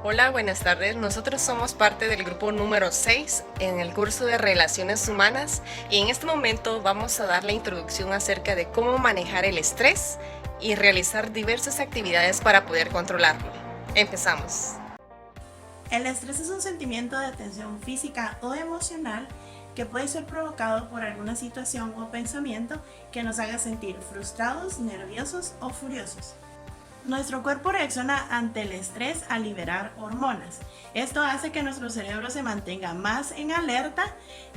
Hola, buenas tardes. Nosotros somos parte del grupo número 6 en el curso de Relaciones Humanas y en este momento vamos a dar la introducción acerca de cómo manejar el estrés y realizar diversas actividades para poder controlarlo. Empezamos. El estrés es un sentimiento de tensión física o emocional que puede ser provocado por alguna situación o pensamiento que nos haga sentir frustrados, nerviosos o furiosos. Nuestro cuerpo reacciona ante el estrés al liberar hormonas. Esto hace que nuestro cerebro se mantenga más en alerta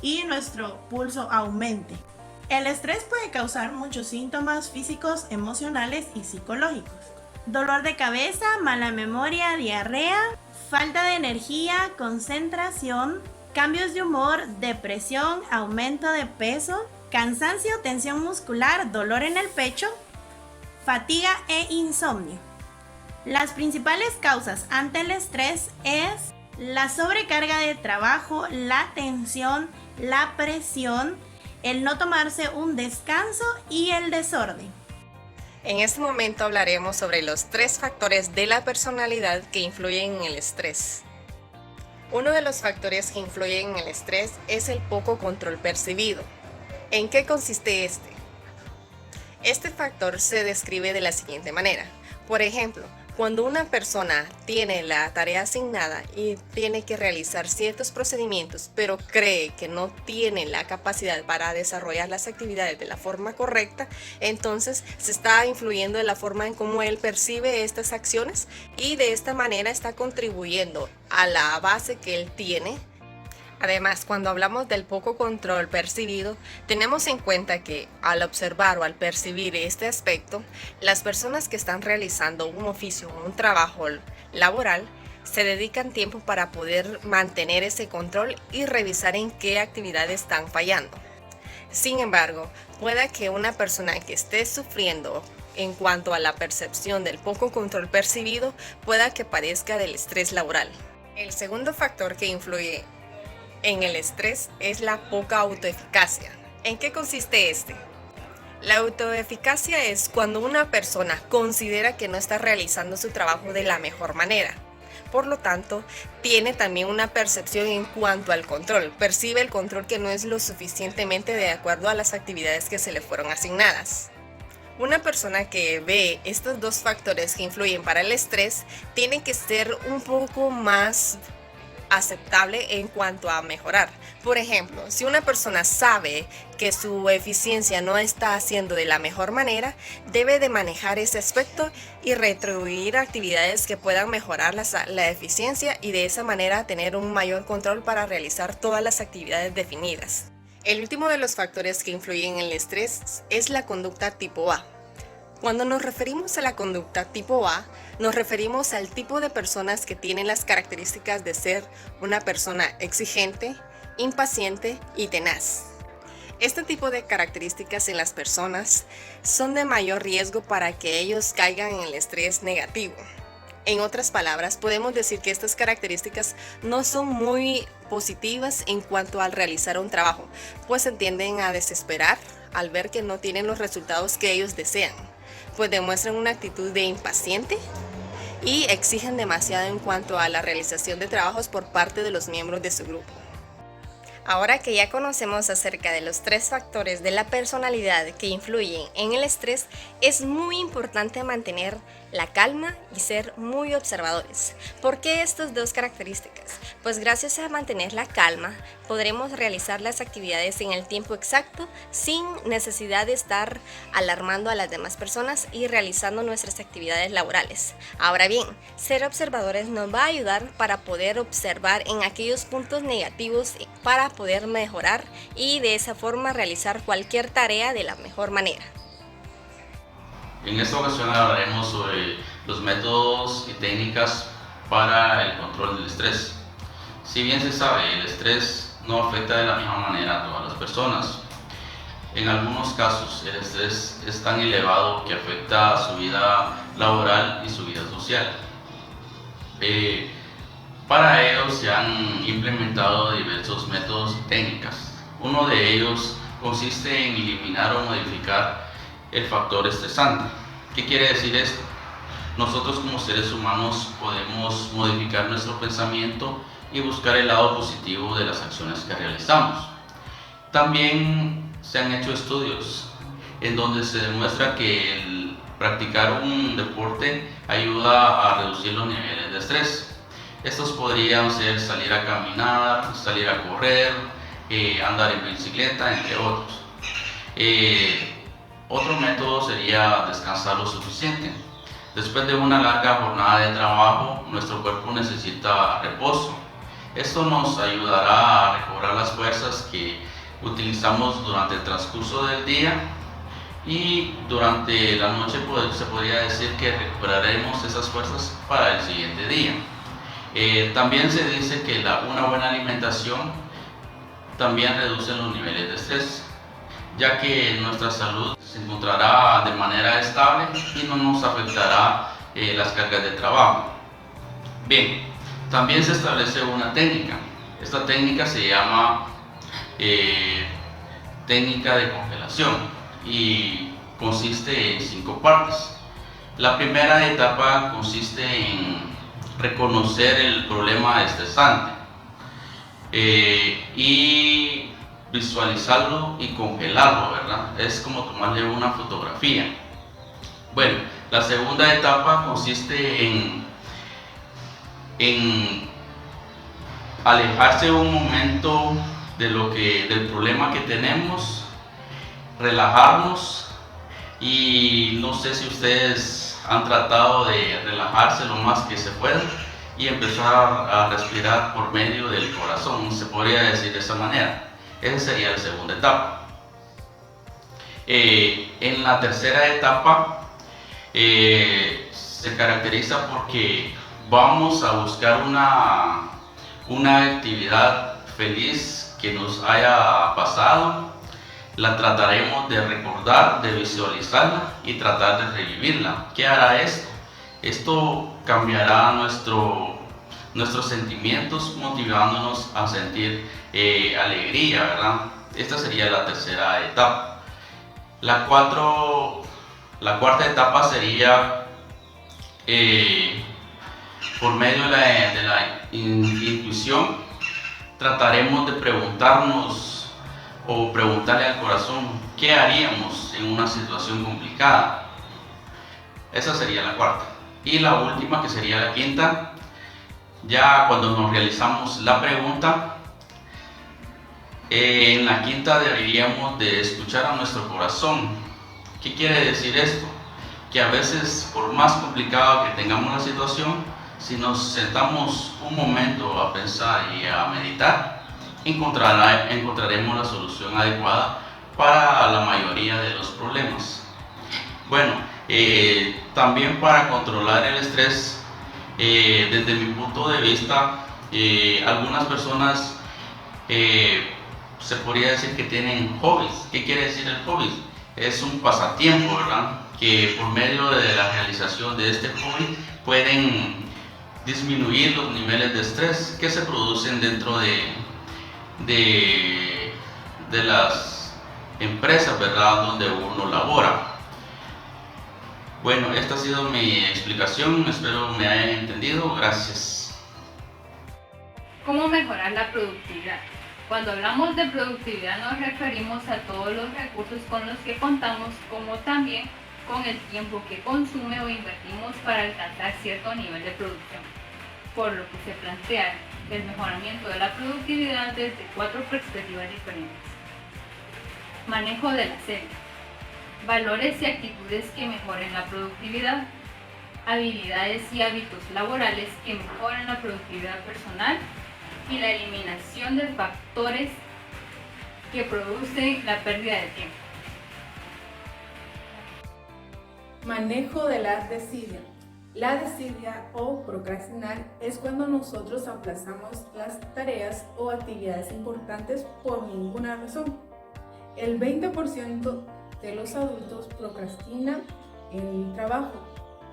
y nuestro pulso aumente. El estrés puede causar muchos síntomas físicos, emocionales y psicológicos. Dolor de cabeza, mala memoria, diarrea, falta de energía, concentración, cambios de humor, depresión, aumento de peso, cansancio, tensión muscular, dolor en el pecho, fatiga e insomnio. Las principales causas ante el estrés es la sobrecarga de trabajo, la tensión, la presión, el no tomarse un descanso y el desorden. En este momento hablaremos sobre los 3 factores de la personalidad que influyen en el estrés. Uno de los factores que influyen en el estrés es el poco control percibido. ¿En qué consiste este? Este factor se describe de la siguiente manera. Por ejemplo, cuando una persona tiene la tarea asignada y tiene que realizar ciertos procedimientos, pero cree que no tiene la capacidad para desarrollar las actividades de la forma correcta, entonces se está influyendo en la forma en cómo él percibe estas acciones y de esta manera está contribuyendo a la base que él tiene. Además, cuando hablamos del poco control percibido, tenemos en cuenta que al observar o al percibir este aspecto, las personas que están realizando un oficio o un trabajo laboral se dedican tiempo para poder mantener ese control y revisar en qué actividades están fallando. Sin embargo, pueda que una persona que esté sufriendo en cuanto a la percepción del poco control percibido, pueda que padezca del estrés laboral. El segundo factor que influye en el estrés es la poca autoeficacia. ¿En qué consiste este? La autoeficacia es cuando una persona considera que no está realizando su trabajo de la mejor manera. Por lo tanto, tiene también una percepción en cuanto al control. Percibe el control que no es lo suficientemente de acuerdo a las actividades que se le fueron asignadas. Una persona que ve estos 2 factores que influyen para el estrés tiene que ser un poco más aceptable en cuanto a mejorar. Por ejemplo, si una persona sabe que su eficiencia no está haciendo de la mejor manera, debe de manejar ese aspecto y retribuir actividades que puedan mejorar la eficiencia y de esa manera tener un mayor control para realizar todas las actividades definidas. El último de los factores que influyen en el estrés es la conducta tipo A. Cuando nos referimos a la conducta tipo A, nos referimos al tipo de personas que tienen las características de ser una persona exigente, impaciente y tenaz. Este tipo de características en las personas son de mayor riesgo para que ellos caigan en el estrés negativo. En otras palabras, podemos decir que estas características no son muy positivas en cuanto al realizar un trabajo, pues se tienden a desesperar al ver que no tienen los resultados que ellos desean, pues demuestran una actitud de impaciente y exigen demasiado en cuanto a la realización de trabajos por parte de los miembros de su grupo. Ahora que ya conocemos acerca de los 3 factores de la personalidad que influyen en el estrés, es muy importante mantener la calma y ser muy observadores. ¿Por qué estas 2 características? Pues gracias a mantener la calma, podremos realizar las actividades en el tiempo exacto sin necesidad de estar alarmando a las demás personas y realizando nuestras actividades laborales. Ahora bien, ser observadores nos va a ayudar para poder observar en aquellos puntos negativos para poder mejorar y de esa forma realizar cualquier tarea de la mejor manera. En esta ocasión hablaremos sobre los métodos y técnicas para el control del estrés. Si bien se sabe, el estrés no afecta de la misma manera a todas las personas. En algunos casos, el estrés es tan elevado que afecta a su vida laboral y su vida social. Para ello se han implementado diversos métodos y técnicas. Uno de ellos consiste en eliminar o modificar el factor estresante. ¿Qué quiere decir esto? nosotros como seres humanos podemos modificar nuestro pensamiento y buscar el lado positivo de las acciones que realizamos. También se han hecho estudios en donde se demuestra que el practicar un deporte ayuda a reducir los niveles de estrés. Estos podrían ser salir a caminar, salir a correr, andar en bicicleta, entre otros. Otro método sería descansar lo suficiente. Después de una larga jornada de trabajo, nuestro cuerpo necesita reposo. Esto nos ayudará a recobrar las fuerzas que utilizamos durante el transcurso del día, y durante la noche se podría decir que recuperaremos esas fuerzas para el siguiente día. También se dice que una buena alimentación también reduce los niveles de estrés, ya que nuestra salud se encontrará de manera estable y no nos afectará las cargas de trabajo. Bien, también se establece una técnica. Esta técnica se llama técnica de congelación y consiste en 5 partes. La primera etapa consiste en reconocer el problema estresante y visualizarlo y congelarlo, ¿verdad? Es como tomarle una fotografía. Bueno, la segunda etapa consiste en alejarse un momento del problema que tenemos, relajarnos, y no sé si ustedes han tratado de relajarse lo más que se pueda y empezar a respirar por medio del corazón, se podría decir de esa manera. Esa sería la segunda etapa. En la tercera etapa se caracteriza porque vamos a buscar una actividad feliz que nos haya pasado. La trataremos de recordar, de visualizarla y tratar de revivirla. ¿Qué hará esto? Esto cambiará nuestros sentimientos, motivándonos a sentir alegría, ¿verdad? Esta sería la tercera etapa. La cuarta etapa sería por medio de la intuición. Trataremos de preguntarnos o preguntarle al corazón qué haríamos en una situación complicada. Esa sería la cuarta. Y la última, que sería la quinta, ya cuando nos realizamos la pregunta, en la quinta deberíamos de escuchar a nuestro corazón. ¿Qué quiere decir esto? Que a veces, por más complicado que tengamos la situación, si nos sentamos un momento a pensar y a meditar, encontraremos la solución adecuada para la mayoría de los problemas. Bueno, también para controlar el estrés, desde mi punto de vista, algunas personas se podría decir que tienen hobbies. ¿Qué quiere decir el hobby? Es un pasatiempo, ¿verdad? Que por medio de la realización de este hobby pueden disminuir los niveles de estrés que se producen dentro de las empresas, ¿verdad?, donde uno labora. Bueno, esta ha sido mi explicación, espero me hayan entendido, gracias. ¿Cómo mejorar la productividad? Cuando hablamos de productividad nos referimos a todos los recursos con los que contamos, como también con el tiempo que consume o invertimos para alcanzar cierto nivel de producción, por lo que se plantea el mejoramiento de la productividad desde 4 perspectivas diferentes. Manejo de la serie. Valores y actitudes que mejoren la productividad. Habilidades y hábitos laborales que mejoren la productividad personal. Y la eliminación de factores que producen la pérdida de tiempo. Manejo de la desidia. La desidia o procrastinar es cuando nosotros aplazamos las tareas o actividades importantes por ninguna razón. El 20% de los adultos procrastina el trabajo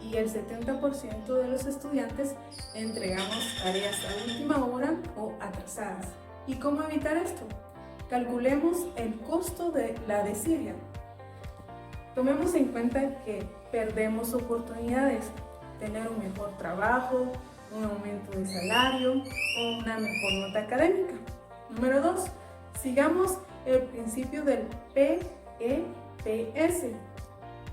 y el 70% de los estudiantes entregamos tareas a última hora o atrasadas. ¿Y cómo evitar esto? Calculemos el costo de la desidia. Tomemos en cuenta que perdemos oportunidades. tener un mejor trabajo, un aumento de salario o una mejor nota académica. Número 2. Sigamos el principio del PEPS.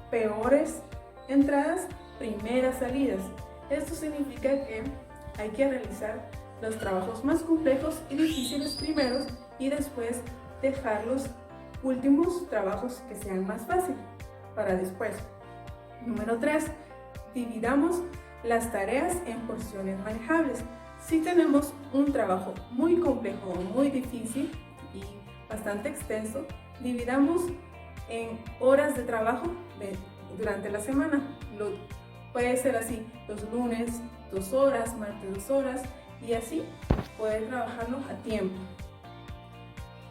Peores entradas, primeras salidas. Esto significa que hay que realizar los trabajos más complejos y difíciles primeros y después dejar los últimos trabajos que sean más fáciles para después. Número 3. Dividamos las tareas en porciones manejables. Si tenemos un trabajo muy complejo o muy difícil y bastante extenso, dividamos en horas de trabajo durante la semana. Puede ser así, los lunes 2 horas, martes 2 horas y así poder trabajarlo a tiempo.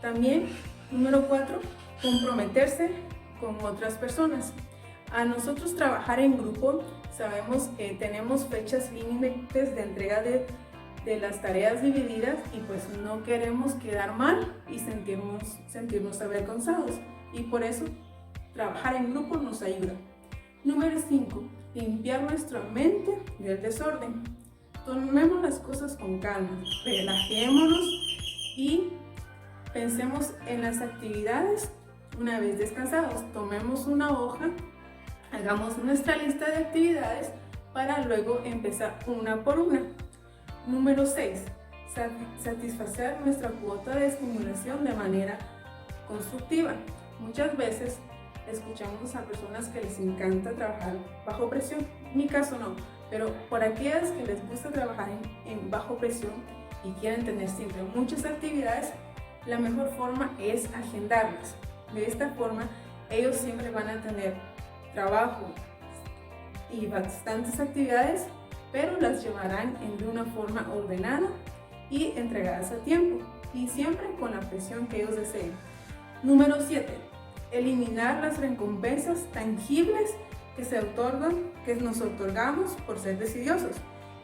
También, número 4, comprometerse con otras personas. A nosotros trabajar en grupo, sabemos que tenemos fechas límites de entrega de las tareas divididas y pues no queremos quedar mal y sentirnos avergonzados, y por eso trabajar en grupo nos ayuda. Número 5, limpiar nuestra mente del desorden. Tomemos las cosas con calma, relajémonos y pensemos en las actividades. Una vez descansados, tomemos una hoja, hagamos nuestra lista de actividades para luego empezar una por una. Número 6. Satisfacer nuestra cuota de estimulación de manera constructiva. Muchas veces escuchamos a personas que les encanta trabajar bajo presión. En mi caso no, pero por aquellas que les gusta trabajar en bajo presión y quieren tener siempre muchas actividades, la mejor forma es agendarlas. De esta forma, ellos siempre van a tener trabajo y bastantes actividades, pero las llevarán de una forma ordenada y entregadas a tiempo, y siempre con la presión que ellos deseen. Número 7. Eliminar las recompensas tangibles que nos otorgamos por ser decidiosos.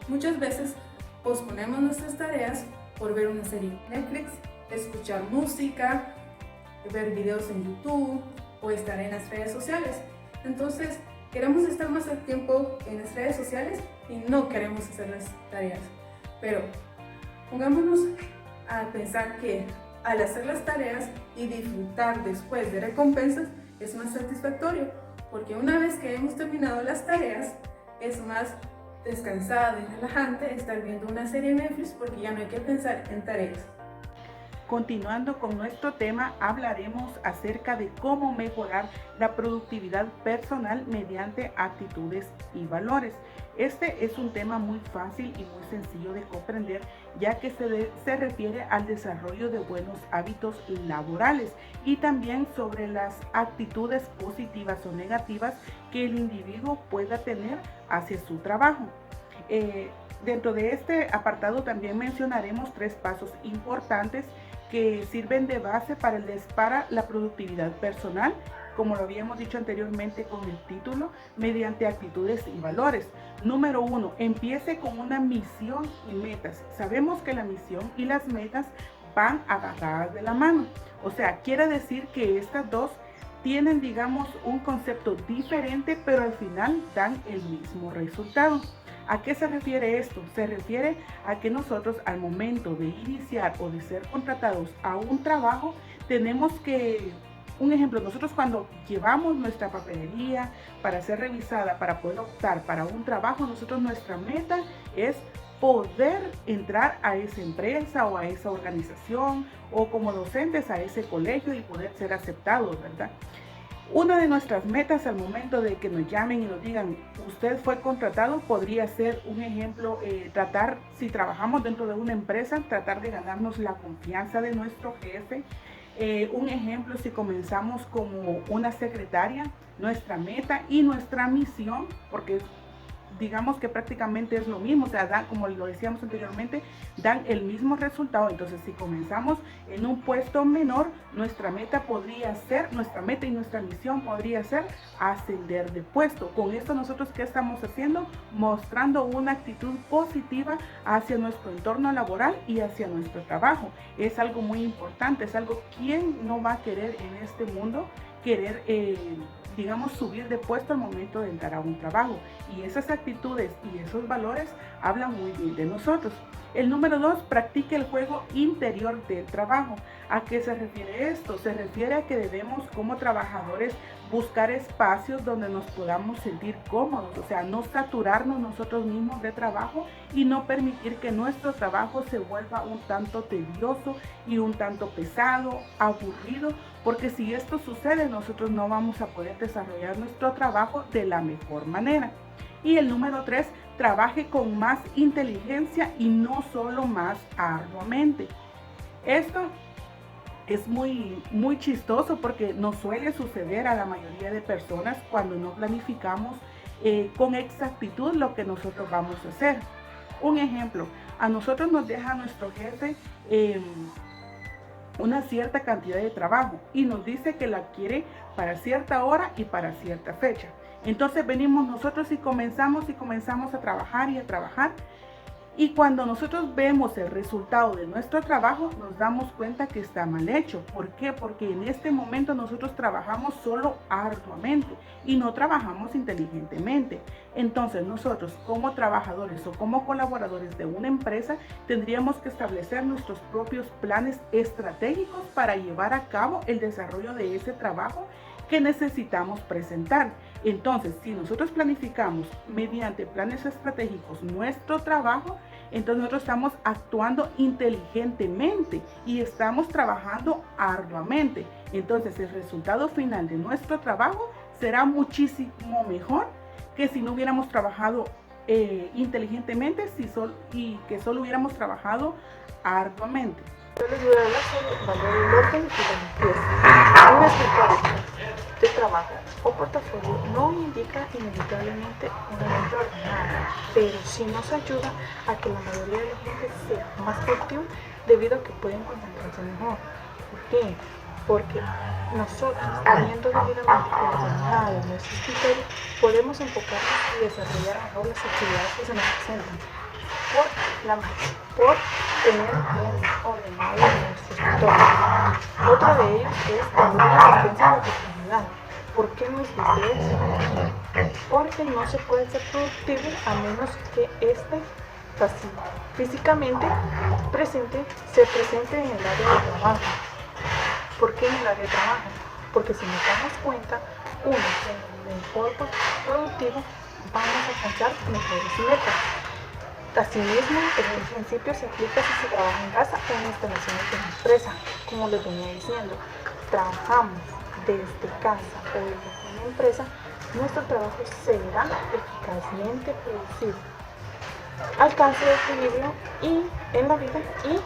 Muchas veces posponemos nuestras tareas por ver una serie en Netflix, escuchar música, ver videos en YouTube o estar en las redes sociales. Entonces, queremos estar más tiempo en las redes sociales y no queremos hacer las tareas. Pero pongámonos a pensar que al hacer las tareas y disfrutar después de recompensas es más satisfactorio, porque una vez que hemos terminado las tareas es más descansado y relajante estar viendo una serie en Netflix porque ya no hay que pensar en tareas. Continuando con nuestro tema, hablaremos acerca de cómo mejorar la productividad personal mediante actitudes y valores. Este es un tema muy fácil y muy sencillo de comprender, ya que se refiere al desarrollo de buenos hábitos laborales y también sobre las actitudes positivas o negativas que el individuo pueda tener hacia su trabajo. Dentro de este apartado también mencionaremos 3 pasos importantes que sirven de base para la productividad personal, como lo habíamos dicho anteriormente con el título, mediante actitudes y valores. Número 1, empiece con una misión y metas. Sabemos que la misión y las metas van agarradas de la mano. O sea, quiere decir que estas dos tienen, digamos, un concepto diferente, pero al final dan el mismo resultado. ¿A qué se refiere esto? Se refiere a que nosotros al momento de iniciar o de ser contratados a un trabajo, tenemos que, un ejemplo, nosotros cuando llevamos nuestra papelería para ser revisada, para poder optar para un trabajo, nuestra meta es poder entrar a esa empresa o a esa organización o como docentes a ese colegio y poder ser aceptados, ¿verdad? Una de nuestras metas al momento de que nos llamen y nos digan, usted fue contratado, podría ser un ejemplo, si trabajamos dentro de una empresa, tratar de ganarnos la confianza de nuestro jefe. Un ejemplo, si comenzamos como una secretaria, nuestra meta y nuestra misión, porque digamos que prácticamente es lo mismo, o sea, como lo decíamos anteriormente, dan el mismo resultado. Entonces, si comenzamos en un puesto menor, nuestra meta y nuestra misión podría ser ascender de puesto. Con esto nosotros, ¿qué estamos haciendo? Mostrando una actitud positiva hacia nuestro entorno laboral y hacia nuestro trabajo. Es algo muy importante, es algo, ¿quién no va a querer en este mundo digamos, subir de puesto al momento de entrar a un trabajo. Y esas actitudes y esos valores hablan muy bien de nosotros. El número 2, practique el juego interior del trabajo. ¿A qué se refiere esto? Se refiere a que debemos como trabajadores buscar espacios donde nos podamos sentir cómodos, o sea, no saturarnos nosotros mismos de trabajo y no permitir que nuestro trabajo se vuelva un tanto tedioso y un tanto pesado, aburrido, porque si esto sucede nosotros no vamos a poder desarrollar nuestro trabajo de la mejor manera. Y el número 3, trabaje con más inteligencia y no solo más arduamente. Esto es muy chistoso porque nos suele suceder a la mayoría de personas cuando no planificamos con exactitud lo que nosotros vamos a hacer. Un ejemplo, a nosotros nos deja nuestro jefe una cierta cantidad de trabajo y nos dice que la quiere para cierta hora y para cierta fecha. Entonces venimos nosotros y comenzamos a trabajar y a trabajar. Y cuando nosotros vemos el resultado de nuestro trabajo, nos damos cuenta que está mal hecho. ¿Por qué? Porque en este momento nosotros trabajamos solo arduamente y no trabajamos inteligentemente. Entonces nosotros como trabajadores o como colaboradores de una empresa tendríamos que establecer nuestros propios planes estratégicos para llevar a cabo el desarrollo de ese trabajo que necesitamos presentar. Entonces, si nosotros planificamos mediante planes estratégicos nuestro trabajo, entonces nosotros estamos actuando inteligentemente y estamos trabajando arduamente. Entonces, el resultado final de nuestro trabajo será muchísimo mejor que si no hubiéramos trabajado inteligentemente y que solo hubiéramos trabajado arduamente. Yo les voy a hablar sobre valor del orden y la limpieza. Un escritorio de trabajo o portafolio no indica inevitablemente una mente ordenada, pero sí nos ayuda a que la mayoría de la gente sea más productiva debido a que pueden concentrarse mejor. ¿Por qué? Porque nosotros, habiendo debidamente ordenado nuestro escritorio, podemos enfocarnos y desarrollar mejor las actividades que se nos presentan. Por tener bien ordenado nuestro escritorio. Otro de ellos es tener una asistencia de oportunidad. ¿Por qué nos dice eso? Porque no se puede ser productivo a menos que físicamente se presente en el área de trabajo. ¿Por qué en el área de trabajo? Porque si nos damos cuenta, siendo mejor productivo, vamos a alcanzar mejores metas. Asimismo, el principio se aplica si se trabaja en casa o en instalaciones de una empresa. Como les venía diciendo, trabajamos desde casa o desde una empresa, nuestro trabajo será eficazmente producido. Alcance el equilibrio en la vida y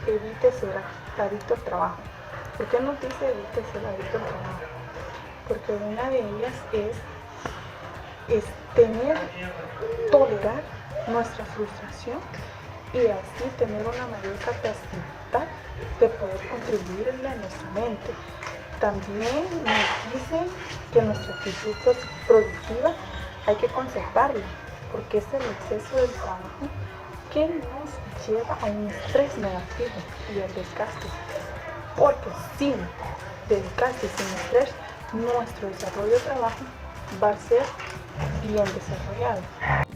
evite ser adicto al trabajo. ¿Por qué nos dice evite ser adicto al trabajo? Porque una de ellas es tolerar nuestra frustración y así tener una mayor capacidad de poder contribuirle a nuestra mente. También nos dice que nuestra actitud productiva hay que conservarla, porque es el exceso del trabajo que nos lleva a un estrés negativo y al desgaste. Porque sin desgaste y sin estrés, nuestro desarrollo de trabajo va a ser bien desarrollado.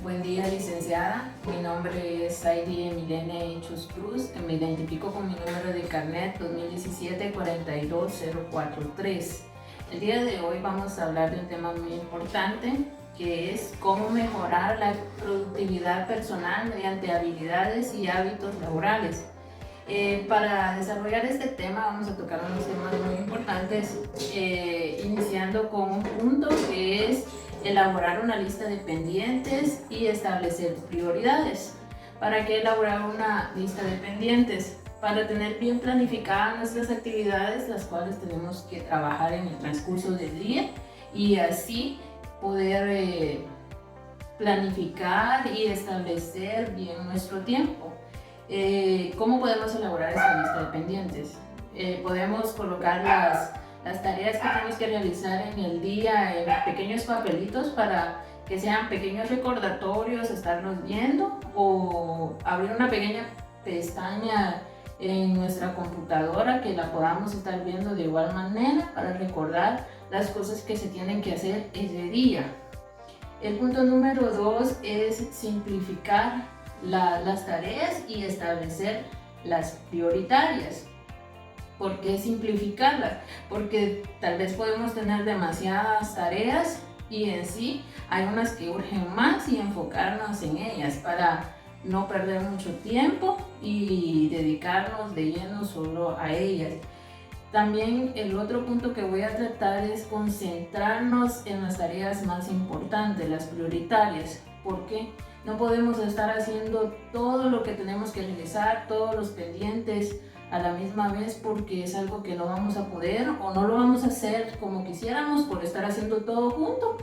Buen día, licenciada. Mi nombre es Saidi Emilene Chus Cruz. Me identifico con mi número de carnet 2017-42043. El día de hoy vamos a hablar de un tema muy importante, que es cómo mejorar la productividad personal mediante habilidades y hábitos laborales. Para desarrollar este tema vamos a tocar unos temas muy importantes, iniciando con un punto que es elaborar una lista de pendientes y establecer prioridades. ¿Para qué elaborar una lista de pendientes? Para tener bien planificadas nuestras actividades, las cuales tenemos que trabajar en el transcurso del día y así poder planificar y establecer bien nuestro tiempo. ¿Cómo podemos elaborar esta lista de pendientes? Podemos colocar las tareas que tenemos que realizar en el día en pequeños papelitos para que sean pequeños recordatorios, estarlos viendo, o abrir una pequeña pestaña en nuestra computadora que la podamos estar viendo de igual manera para recordar las cosas que se tienen que hacer ese día. El punto número 2 es simplificar las tareas y establecer las prioritarias. ¿Por qué simplificarlas? Porque tal vez podemos tener demasiadas tareas y en sí hay unas que urgen más y enfocarnos en ellas para no perder mucho tiempo y dedicarnos de lleno solo a ellas. También el otro punto que voy a tratar es concentrarnos en las tareas más importantes, las prioritarias. ¿Por qué? No podemos estar haciendo todo lo que tenemos que realizar, todos los pendientes a la misma vez, porque es algo que no vamos a poder o no lo vamos a hacer como quisiéramos por estar haciendo todo junto.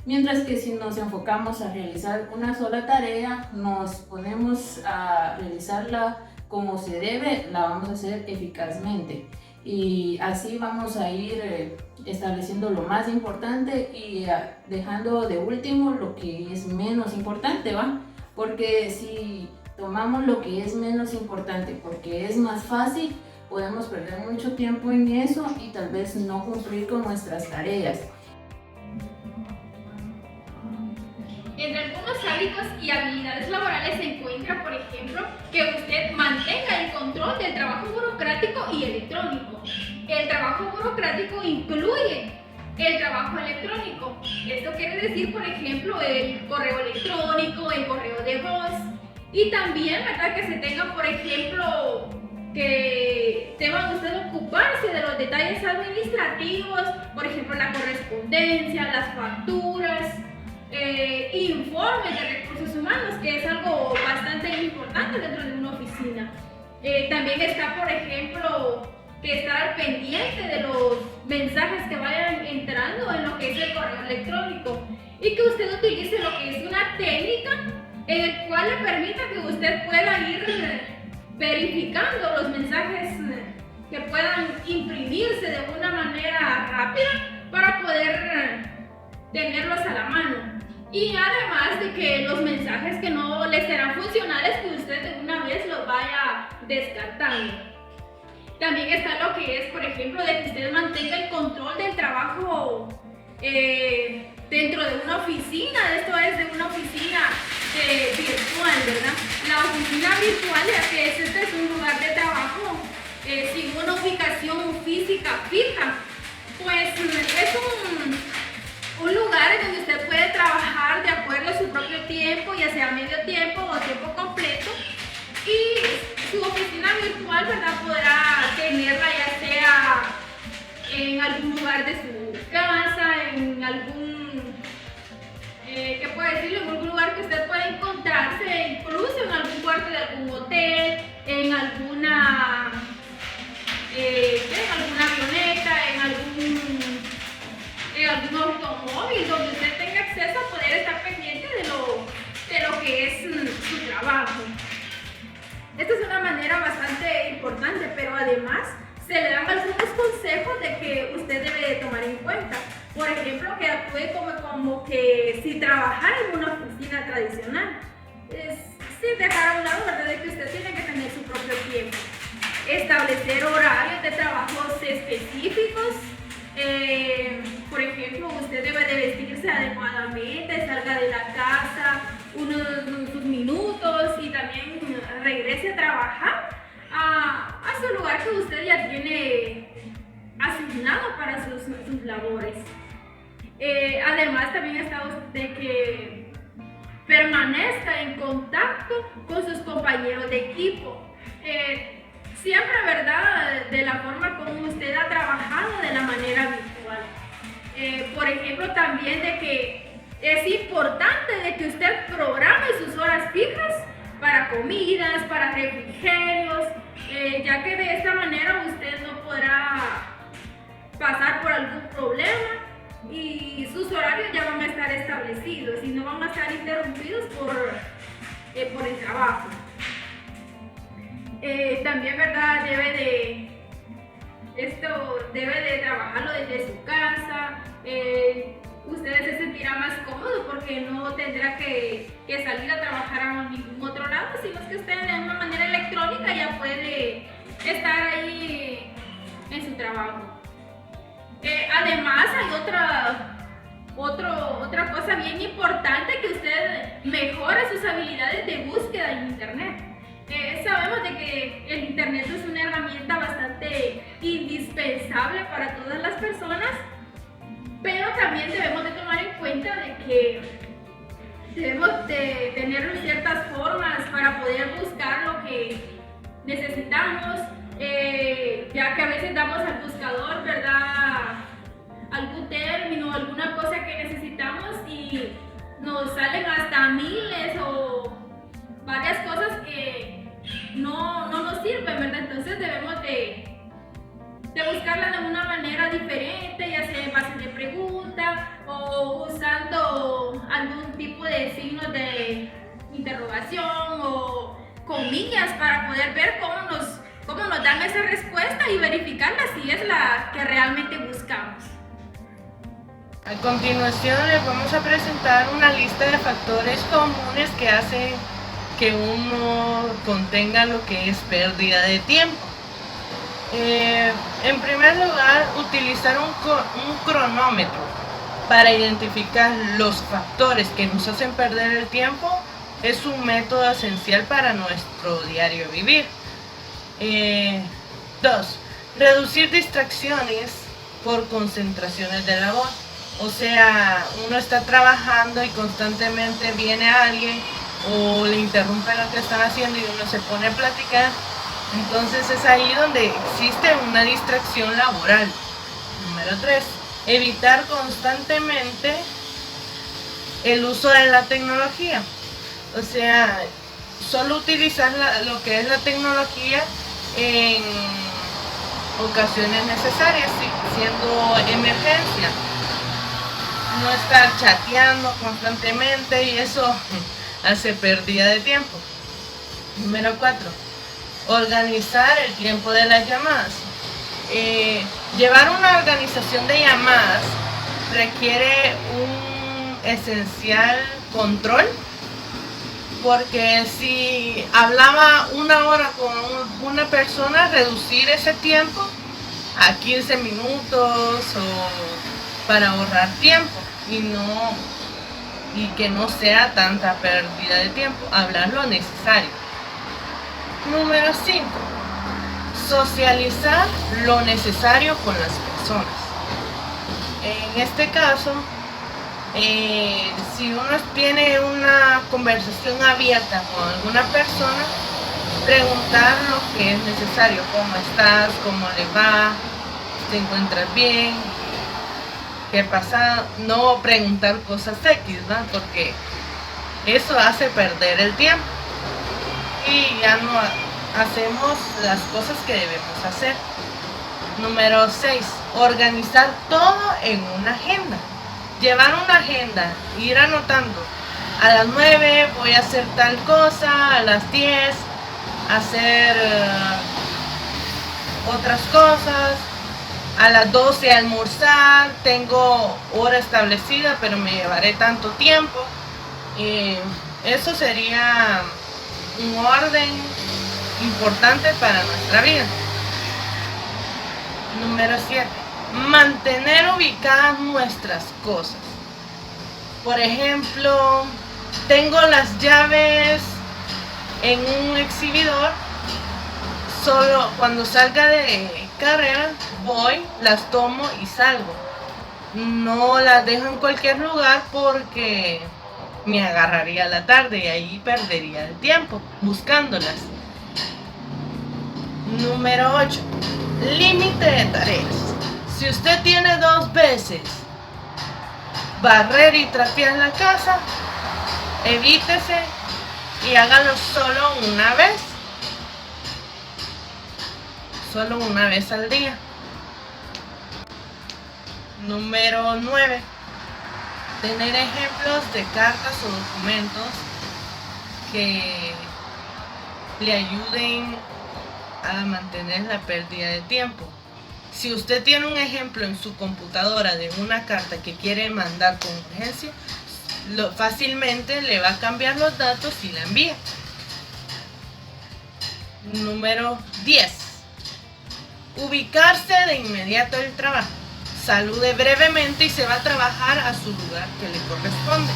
Mientras que si nos enfocamos a realizar una sola tarea, nos ponemos a realizarla como se debe, la vamos a hacer eficazmente. Y así vamos a ir estableciendo lo más importante y dejando de último lo que es menos importante, ¿va? Porque si tomamos lo que es menos importante porque es más fácil, podemos perder mucho tiempo en eso y tal vez no cumplir con nuestras tareas. Entre algunos hábitos y habilidades laborales se encuentra, por ejemplo, que usted mantenga el control del trabajo burocrático y electrónico. El trabajo burocrático incluye el trabajo electrónico. Esto quiere decir, por ejemplo, el correo electrónico, el correo de voz. Y también, ¿verdad?, que se tenga, por ejemplo, que deba usted ocuparse de los detalles administrativos, por ejemplo, la correspondencia, las facturas, informes de recursos humanos, que es algo bastante importante dentro de una oficina. También está, por ejemplo, que estar al pendiente de los mensajes que vayan entrando en lo que es el correo electrónico y que usted utilice lo que es una técnica en el cual le permita que usted pueda ir verificando los mensajes que puedan imprimirse de una manera rápida para poder tenerlos a la mano. Y además de que los mensajes que no le serán funcionales, que usted de una vez los vaya descartando. También está lo que es, por ejemplo, de que usted mantenga el control del trabajo dentro de una oficina. Esto es de una oficina virtual, ¿verdad? La oficina virtual, ya que este es un lugar de trabajo sin una ubicación física fija, pues es un lugar en donde usted puede trabajar de acuerdo a su propio tiempo, ya sea medio tiempo o tiempo completo, y su oficina virtual, ¿verdad?, podrá tenerla ya sea en algún lugar de su casa, en algún, ¿qué puedo decirle? En algún lugar que usted pueda encontrarse, incluso en algún cuarto de algún hotel, en alguna avioneta, en algún automóvil donde usted tenga acceso a poder estar pendiente de lo que es su trabajo. Esta es una manera bastante importante, pero además se le dan algunos consejos de que usted debe de tomar en cuenta. Por ejemplo, que actúe como que si trabajara en una oficina tradicional, sin dejar a un lado, ¿verdad?, de que usted tiene que tener su propio tiempo. Establecer horarios de trabajos específicos. Por ejemplo, usted debe de vestirse adecuadamente, salga de la casa unos minutos y también regrese a trabajar a su lugar que usted ya tiene asignado para sus labores. Además, también está de que permanezca en contacto con sus compañeros de equipo. Siempre, ¿verdad?, de la forma como usted ha trabajado de la manera virtual. Por ejemplo, también de que es importante de que usted programe sus horas fijas para comidas, para refrigerios, ya que de esta manera usted no podrá pasar por algún problema y sus horarios ya van a estar establecidos y no van a estar interrumpidos por el trabajo. También, ¿verdad?, debe de trabajarlo desde su casa. Usted se sentirá más cómodo porque no tendrá que salir a trabajar a ningún otro lado, sino que usted de una manera electrónica ya puede estar ahí en su trabajo. Además hay otra cosa bien importante, que usted mejore sus habilidades de búsqueda en internet. Sabemos de que el internet es una herramienta bastante indispensable para todas las personas, pero también debemos de tomar en cuenta de que debemos de tener ciertas formas para poder buscar lo que necesitamos, ya que a veces damos al buscador, ¿verdad?, algún término, alguna cosa que necesitamos y nos salen hasta miles o varias cosas que no nos sirven, ¿verdad? Entonces debemos de buscarla de una manera diferente, ya sea en base de pregunta o usando algún tipo de signos de interrogación o comillas para poder ver cómo nos dan esa respuesta y verificarla si es la que realmente buscamos. A continuación les vamos a presentar una lista de factores comunes que hacen que uno contenga lo que es pérdida de tiempo. En primer lugar, utilizar un cronómetro para identificar los factores que nos hacen perder el tiempo es un método esencial para nuestro diario vivir. 2. Reducir distracciones por concentraciones de labor. O sea, uno está trabajando y constantemente viene alguien o le interrumpe lo que están haciendo y uno se pone a platicar. Entonces es ahí donde existe una distracción laboral. Número 3. Evitar constantemente el uso de la tecnología. O sea, solo utilizar lo que es la tecnología en ocasiones necesarias, siendo emergencia. No estar chateando constantemente y eso hace pérdida de tiempo. Número 4. Organizar el tiempo de las llamadas. Llevar una organización de llamadas requiere un esencial control, porque si hablaba 1 hora con una persona, reducir ese tiempo a 15 minutos o para ahorrar tiempo y que no sea tanta pérdida de tiempo, hablar lo necesario. Número 5. Socializar lo necesario con las personas. En este caso, si uno tiene una conversación abierta con alguna persona, preguntar lo que es necesario: ¿cómo estás? ¿Cómo le va? ¿Te encuentras bien? ¿Qué pasa? No preguntar cosas X, ¿no? Porque eso hace perder el tiempo y ya no hacemos las cosas que debemos hacer. Número 6. Organizar todo en una agenda. Llevar una agenda, ir anotando: a las 9 voy a hacer tal cosa, a las 10 hacer otras cosas, a las 12 almorzar, tengo hora establecida pero me llevaré tanto tiempo. Eso sería un orden importante para nuestra vida. Número 7. Mantener ubicadas nuestras cosas. Por ejemplo, tengo las llaves en un exhibidor. Solo cuando salga de carrera voy, las tomo y salgo. No las dejo en cualquier lugar porque me agarraría la tarde y ahí perdería el tiempo buscándolas. Número 8. Límite de tareas. Si usted tiene 2 veces barrer y trapear la casa, evítese y hágalo solo una vez. Solo una vez al día. Número 9. Tener ejemplos de cartas o documentos que le ayuden a mantener la pérdida de tiempo. Si usted tiene un ejemplo en su computadora de una carta que quiere mandar con urgencia, fácilmente le va a cambiar los datos y la envía. Número 10. Ubicarse de inmediato el trabajo. salude brevemente y se va a trabajar a su lugar que le corresponde.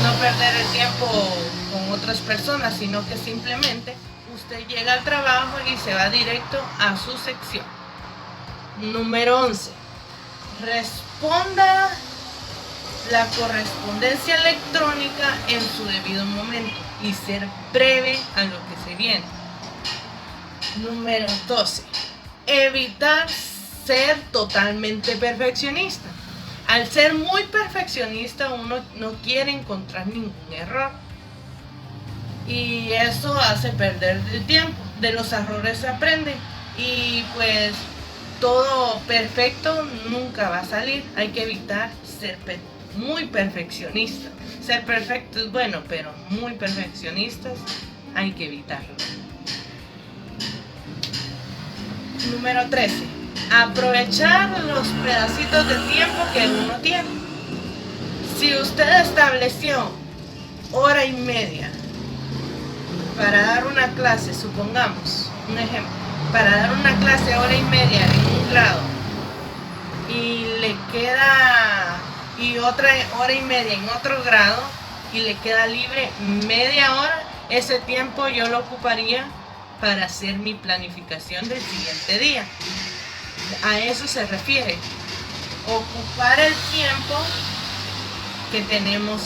No perder el tiempo con otras personas, sino que simplemente usted llega al trabajo y se va directo a su sección. Número 11. Responda la correspondencia electrónica en su debido momento y ser breve a lo que se viene. Número 12. Evitar ser totalmente perfeccionista. Al ser muy perfeccionista uno no quiere encontrar ningún error y eso hace perder el tiempo. De los errores se aprende y pues todo perfecto nunca va a salir. Hay que evitar ser muy perfeccionista. Ser perfecto es bueno, pero muy perfeccionistas hay que evitarlo. Número 13. Aprovechar los pedacitos de tiempo que uno tiene. Si usted estableció 1:30 para dar una clase, supongamos, un ejemplo, para dar una clase 1:30 en un grado y le queda otra 1:30 en otro grado y le queda libre media hora, ese tiempo yo lo ocuparía para hacer mi planificación del siguiente día. A eso se refiere, ocupar el tiempo que tenemos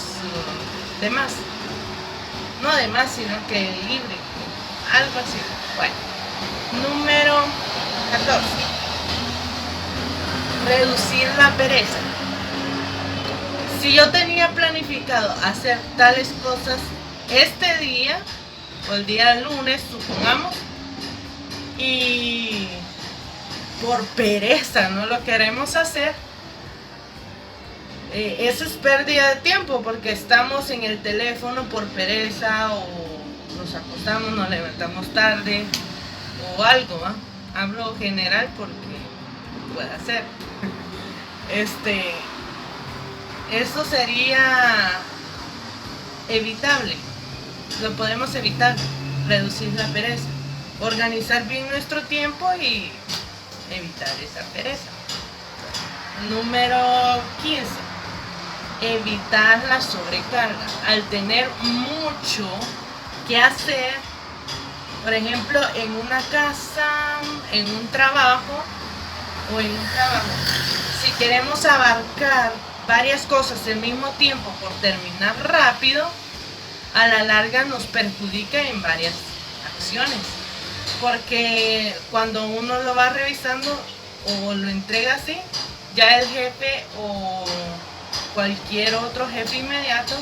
de más. No de más, sino que libre, algo así. Bueno, número 14. Reducir la pereza. Si yo tenía planificado hacer tales cosas este día, o el día lunes, supongamos, y por pereza no lo queremos hacer, eso es pérdida de tiempo porque estamos en el teléfono por pereza o nos acostamos, nos levantamos tarde o algo, ¿eh? Hablo general porque puede ser. Eso sería evitable, lo podemos evitar, reducir la pereza, organizar bien nuestro tiempo y evitar esa pereza. Número 15. Evitar la sobrecarga. Al tener mucho que hacer, por ejemplo, en una casa, en un trabajo, si queremos abarcar varias cosas al mismo tiempo por terminar rápido, a la larga nos perjudica en varias acciones. Porque cuando uno lo va revisando o lo entrega así, ya el jefe o cualquier otro jefe inmediato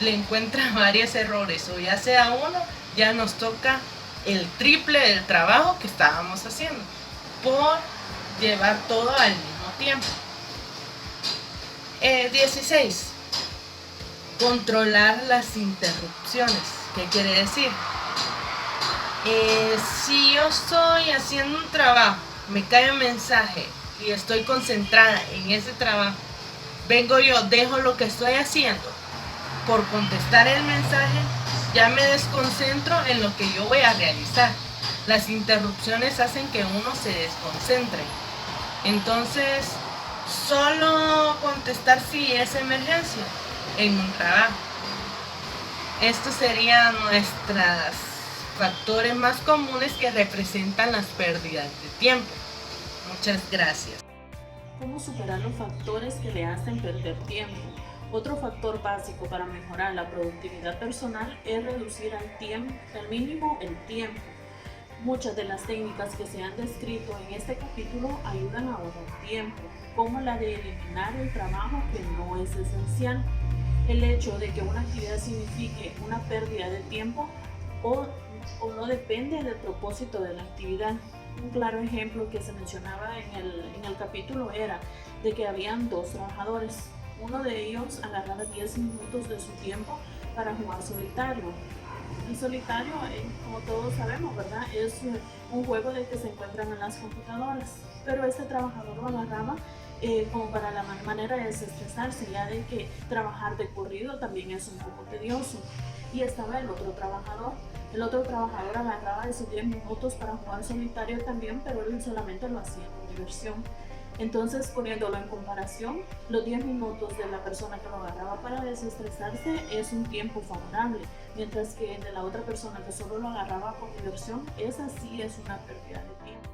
le encuentra varios errores, o ya sea uno, ya nos toca el triple del trabajo que estábamos haciendo por llevar todo al mismo tiempo. 16. Controlar las interrupciones. ¿Qué quiere decir? Si yo estoy haciendo un trabajo, me cae un mensaje y estoy concentrada en ese trabajo, vengo yo, dejo lo que estoy haciendo por contestar el mensaje, ya me desconcentro en lo que yo voy a realizar. Las interrupciones hacen que uno se desconcentre. Entonces, solo contestar si es emergencia en un trabajo. Estos serían nuestros factores más comunes que representan las pérdidas de tiempo. Muchas gracias. ¿Cómo superar los factores que le hacen perder tiempo? Otro factor básico para mejorar la productividad personal es reducir al mínimo el tiempo. Muchas de las técnicas que se han descrito en este capítulo ayudan a ahorrar tiempo, como la de eliminar el trabajo que no es esencial. El hecho de que una actividad signifique una pérdida de tiempo o no depende del propósito de la actividad. Un claro ejemplo que se mencionaba en el capítulo era de que habían dos trabajadores. Uno de ellos agarraba 10 minutos de su tiempo para jugar solitario. El solitario, como todos sabemos, ¿verdad? Es un juego de que se encuentran en las computadoras. Pero este trabajador lo agarraba como para la manera de desestresarse, ya de que trabajar de corrido también es un poco tedioso. Y estaba el otro trabajador. El otro trabajador agarraba esos 10 minutos para jugar solitario también, pero él solamente lo hacía por diversión. Entonces, poniéndolo en comparación, los 10 minutos de la persona que lo agarraba para desestresarse es un tiempo favorable, mientras que de la otra persona que solo lo agarraba por diversión, esa sí es una pérdida de tiempo.